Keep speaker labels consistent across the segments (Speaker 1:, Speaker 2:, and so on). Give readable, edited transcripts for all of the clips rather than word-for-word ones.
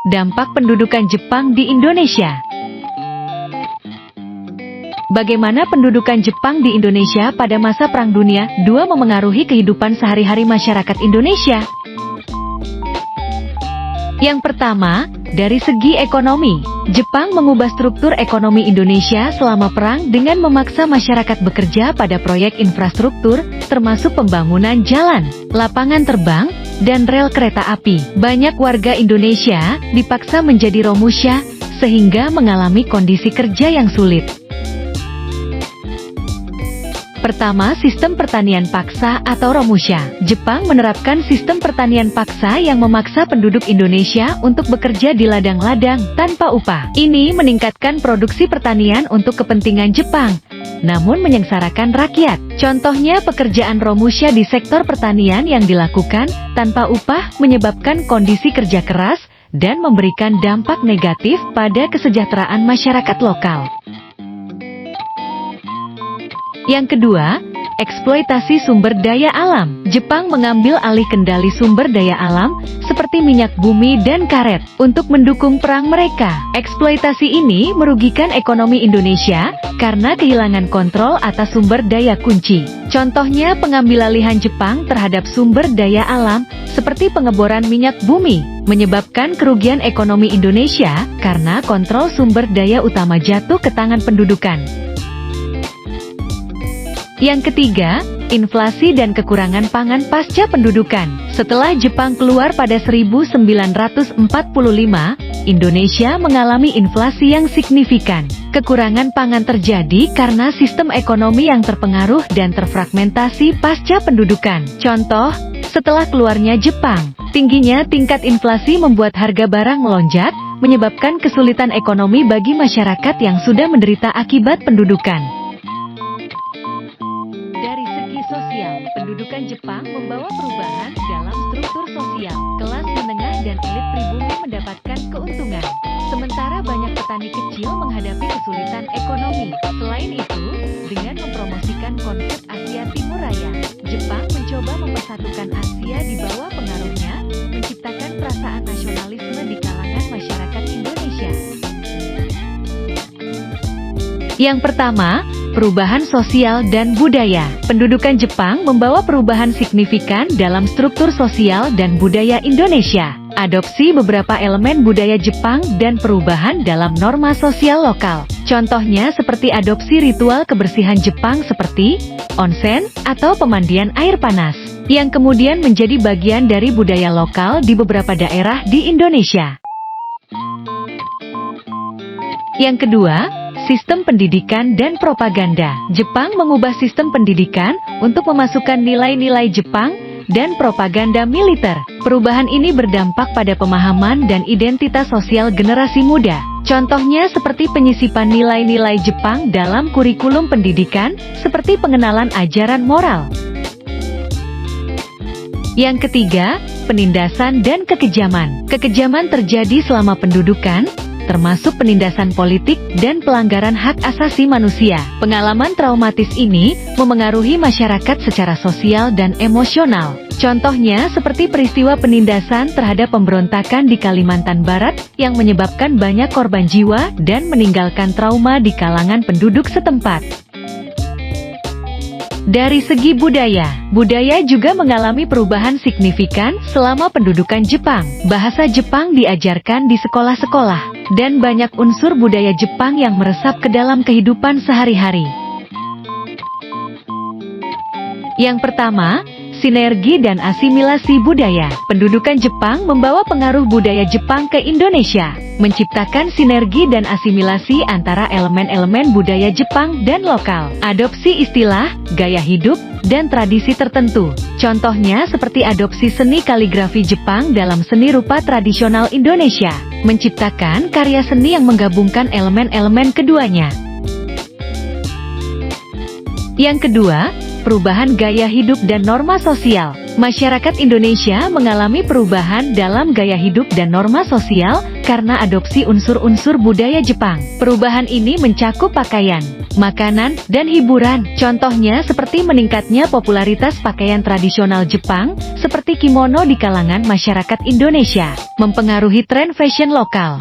Speaker 1: Dampak pendudukan Jepang di Indonesia. Bagaimana pendudukan Jepang di Indonesia pada masa Perang Dunia II memengaruhi kehidupan sehari-hari masyarakat Indonesia? Yang pertama, dari segi ekonomi, Jepang mengubah struktur ekonomi Indonesia selama perang dengan memaksa masyarakat bekerja pada proyek infrastruktur, termasuk pembangunan jalan, lapangan terbang, dan rel kereta api. Banyak warga Indonesia dipaksa menjadi romusha, sehingga mengalami kondisi kerja yang sulit. Pertama, sistem pertanian paksa atau romusha. Jepang menerapkan sistem pertanian paksa yang memaksa penduduk Indonesia untuk bekerja di ladang-ladang tanpa upah. Ini meningkatkan produksi pertanian untuk kepentingan Jepang, namun menyengsarakan rakyat. Contohnya pekerjaan romusha di sektor pertanian yang dilakukan tanpa upah menyebabkan kondisi kerja keras dan memberikan dampak negatif pada kesejahteraan masyarakat lokal. Yang kedua, eksploitasi sumber daya alam. Jepang mengambil alih kendali sumber daya alam, seperti minyak bumi dan karet, untuk mendukung perang mereka. Eksploitasi ini merugikan ekonomi Indonesia, karena kehilangan kontrol atas sumber daya kunci. Contohnya pengambilalihan Jepang terhadap sumber daya alam, seperti pengeboran minyak bumi, menyebabkan kerugian ekonomi Indonesia, karena kontrol sumber daya utama jatuh ke tangan pendudukan. Yang ketiga, inflasi dan kekurangan pangan pasca pendudukan. Setelah Jepang keluar pada 1945, Indonesia mengalami inflasi yang signifikan. Kekurangan pangan terjadi karena sistem ekonomi yang terpengaruh dan terfragmentasi pasca pendudukan. Contoh, setelah keluarnya Jepang, tingginya tingkat inflasi membuat harga barang melonjak, menyebabkan kesulitan ekonomi bagi masyarakat yang sudah menderita akibat pendudukan. Sosial, pendudukan Jepang membawa perubahan dalam struktur sosial. Kelas menengah dan elit pribumi mendapatkan keuntungan, sementara banyak petani kecil menghadapi kesulitan ekonomi. Selain itu, dengan mempromosikan konsep Asia Timur Raya, Jepang mencoba mempersatukan Asia di bawah pengaruhnya, menciptakan perasaan nasionalisme di kalangan masyarakat Indonesia. Yang pertama, perubahan sosial dan budaya. Pendudukan Jepang membawa perubahan signifikan dalam struktur sosial dan budaya Indonesia. Adopsi beberapa elemen budaya Jepang dan perubahan dalam norma sosial lokal. Contohnya seperti adopsi ritual kebersihan Jepang seperti onsen atau pemandian air panas, yang kemudian menjadi bagian dari budaya lokal di beberapa daerah di Indonesia. Yang kedua, sistem pendidikan dan propaganda. Jepang mengubah sistem pendidikan untuk memasukkan nilai-nilai Jepang dan propaganda militer. Perubahan ini berdampak pada pemahaman dan identitas sosial generasi muda. Contohnya seperti penyisipan nilai-nilai Jepang dalam kurikulum pendidikan, seperti pengenalan ajaran moral. Yang ketiga, penindasan dan kekejaman. Kekejaman terjadi selama pendudukan, termasuk penindasan politik dan pelanggaran hak asasi manusia. Pengalaman traumatis ini memengaruhi masyarakat secara sosial dan emosional. Contohnya seperti peristiwa penindasan terhadap pemberontakan di Kalimantan Barat yang menyebabkan banyak korban jiwa dan meninggalkan trauma di kalangan penduduk setempat. Dari segi budaya, budaya juga mengalami perubahan signifikan selama pendudukan Jepang. Bahasa Jepang diajarkan di sekolah-sekolah, dan banyak unsur budaya Jepang yang meresap ke dalam kehidupan sehari-hari. Yang pertama, sinergi dan asimilasi budaya. Pendudukan Jepang membawa pengaruh budaya Jepang ke Indonesia, menciptakan sinergi dan asimilasi antara elemen-elemen budaya Jepang dan lokal. Adopsi istilah, gaya hidup, dan tradisi tertentu. Contohnya seperti adopsi seni kaligrafi Jepang dalam seni rupa tradisional Indonesia, menciptakan karya seni yang menggabungkan elemen-elemen keduanya. Yang kedua, perubahan gaya hidup dan norma sosial. Masyarakat Indonesia mengalami perubahan dalam gaya hidup dan norma sosial karena adopsi unsur-unsur budaya Jepang. Perubahan ini mencakup pakaian, makanan, dan hiburan. Contohnya seperti meningkatnya popularitas pakaian tradisional Jepang, seperti kimono di kalangan masyarakat Indonesia, mempengaruhi tren fashion lokal.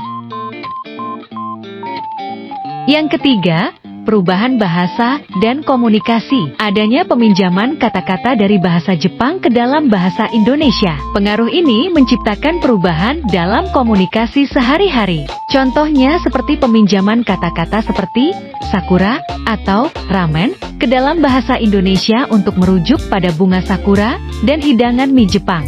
Speaker 1: Yang ketiga, perubahan bahasa dan komunikasi. Adanya peminjaman kata-kata dari bahasa Jepang ke dalam bahasa Indonesia. Pengaruh ini menciptakan perubahan dalam komunikasi sehari-hari. Contohnya seperti peminjaman kata-kata seperti sakura atau ramen ke dalam bahasa Indonesia untuk merujuk pada bunga sakura dan hidangan mie Jepang.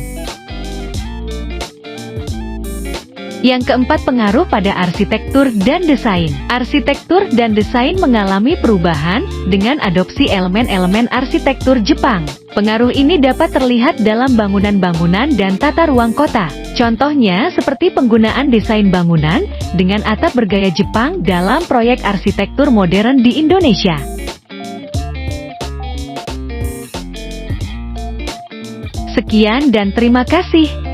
Speaker 1: Yang keempat, pengaruh pada arsitektur dan desain. Arsitektur dan desain mengalami perubahan dengan adopsi elemen-elemen arsitektur Jepang. Pengaruh ini dapat terlihat dalam bangunan-bangunan dan tata ruang kota. Contohnya seperti penggunaan desain bangunan dengan atap bergaya Jepang dalam proyek arsitektur modern di Indonesia. Sekian dan terima kasih.